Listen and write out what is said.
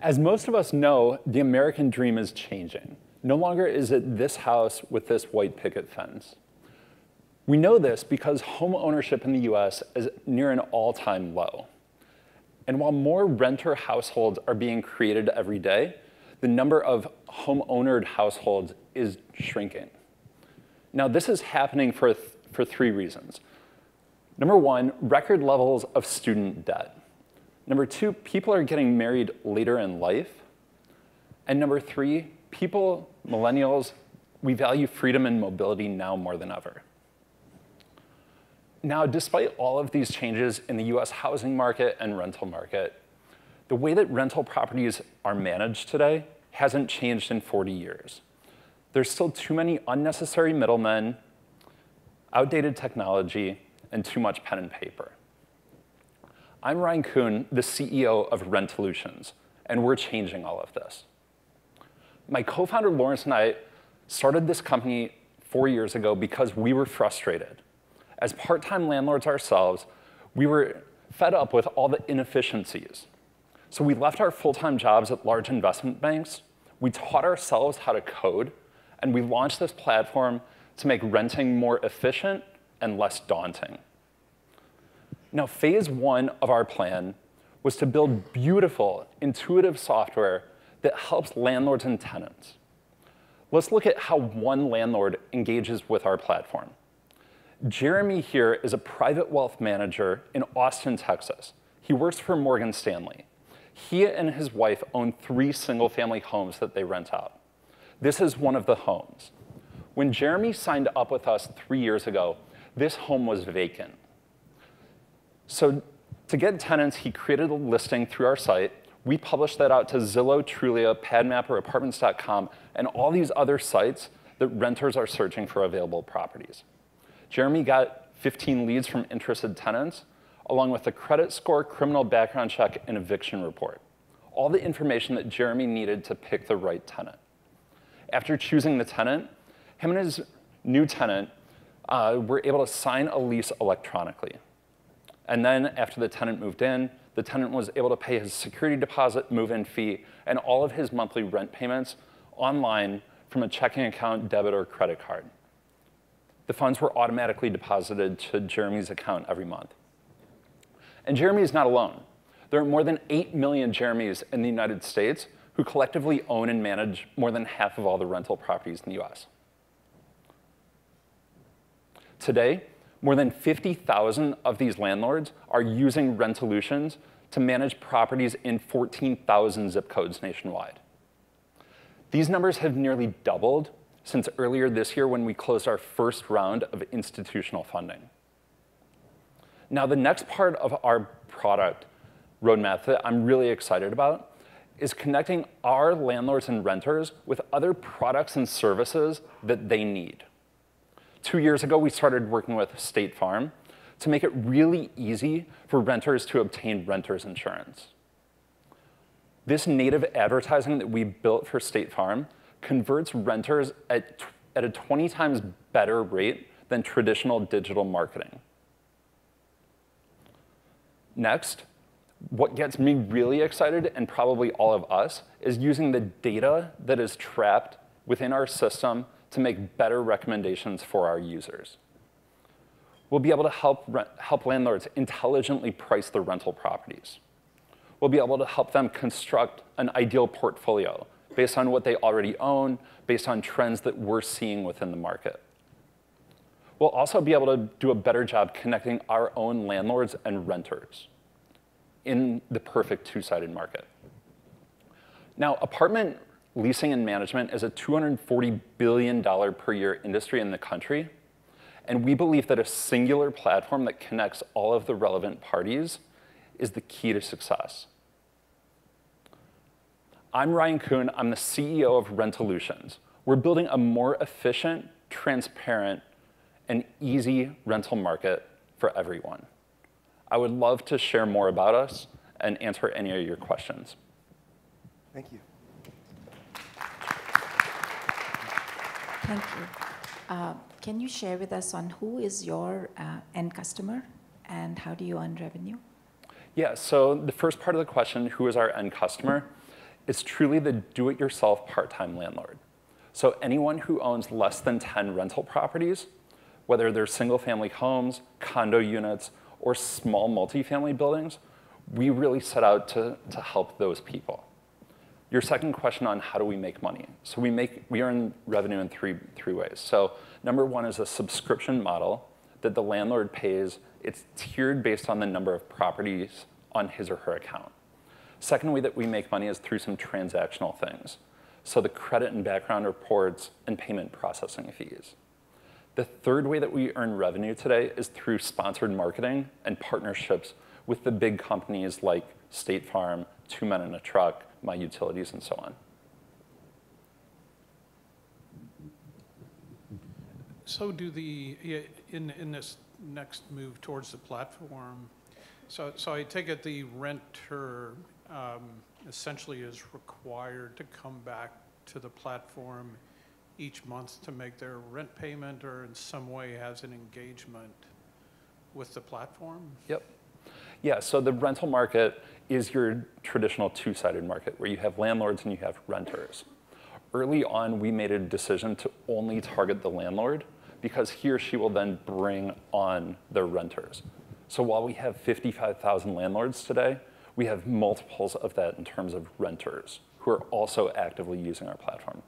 As most of us know, the American dream is changing. No longer is it this house with this white picket fence. We know this because home ownership in the US is near an all-time low. And while more renter households are being created every day, the number of home-ownered households is shrinking. Now, this is happening for three reasons. Number one, record levels of student debt. Number two, people are getting married later in life. And number three, people, millennials, we value freedom and mobility now more than ever. Now, despite all of these changes in the US housing market and rental market, the way that rental properties are managed today hasn't changed in 40 years. There's still too many unnecessary middlemen, outdated technology, and too much pen and paper. I'm Ryan Coon, the CEO of Rentalutions, and we're changing all of this. My co-founder Lawrence and I started this company 4 years ago because we were frustrated. As part-time landlords ourselves, we were fed up with all the inefficiencies. So we left our full-time jobs at large investment banks, we taught ourselves how to code, and we launched this platform to make renting more efficient and less daunting. Now, phase one of our plan was to build beautiful, intuitive software that helps landlords and tenants. Let's look at how one landlord engages with our platform. Jeremy here is a private wealth manager in Austin, Texas. He works for Morgan Stanley. He and his wife own 3 single-family homes that they rent out. This is one of the homes. When Jeremy signed up with us 3 years ago, this home was vacant. So to get tenants, he created a listing through our site. We published that out to Zillow, Trulia, PadMapper, Apartments.com, and all these other sites that renters are searching for available properties. Jeremy got 15 leads from interested tenants, along with a credit score, criminal background check, and eviction report. All the information that Jeremy needed to pick the right tenant. After choosing the tenant, him and his new tenant were able to sign a lease electronically. And then after the tenant moved in, the tenant was able to pay his security deposit, move-in fee, and all of his monthly rent payments online from a checking account, debit, or credit card. The funds were automatically deposited to Jeremy's account every month. And Jeremy is not alone. There are more than 8 million Jeremys in the United States who collectively own and manage more than half of all the rental properties in the US. Today, more than 50,000 of these landlords are using Rentalutions to manage properties in 14,000 zip codes nationwide. These numbers have nearly doubled since earlier this year when we closed our first round of institutional funding. Now, the next part of our product roadmap that I'm really excited about is connecting our landlords and renters with other products and services that they need. 2 years ago, we started working with State Farm to make it really easy for renters to obtain renter's insurance. This native advertising that we built for State Farm converts renters at a 20 times better rate than traditional digital marketing. Next, what gets me really excited, and probably all of us, is using the data that is trapped within our system to make better recommendations for our users. We'll be able to help landlords intelligently price their rental properties. We'll be able to help them construct an ideal portfolio based on what they already own, based on trends that we're seeing within the market. We'll also be able to do a better job connecting our own landlords and renters in the perfect two-sided market. Now, apartment leasing and management is a $240 billion per year industry in the country, and we believe that a singular platform that connects all of the relevant parties is the key to success. I'm Ryan Coon. I'm the CEO of Rentalutions. We're building a more efficient, transparent, and easy rental market for everyone. I would love to share more about us and answer any of your questions. Thank you. Thank you. Can you share with us on who is your end customer and how do you earn revenue? Yeah, so the first part of the question, who is our end customer, It's truly the do-it-yourself part-time landlord. So anyone who owns less than 10 rental properties, whether they're single-family homes, condo units, or small multifamily buildings, we really set out to help those people. Your second question on how do we make money. So we earn revenue in three ways. So number one is a subscription model that the landlord pays. It's tiered based on the number of properties on his or her account. Second way that we make money is through some transactional things. So the credit and background reports and payment processing fees. The third way that we earn revenue today is through sponsored marketing and partnerships with the big companies like State Farm, 2 Men and a Truck, My Utilities, and so on. So in this next move towards the platform, so I take it the renter essentially is required to come back to the platform each month to make their rent payment, or in some way has an engagement with the platform? Yep. Yeah, so the rental market is your traditional two-sided market where you have landlords and you have renters. Early on, we made a decision to only target the landlord because he or she will then bring on the renters. So while we have 55,000 landlords today, we have multiples of that in terms of renters who are also actively using our platform.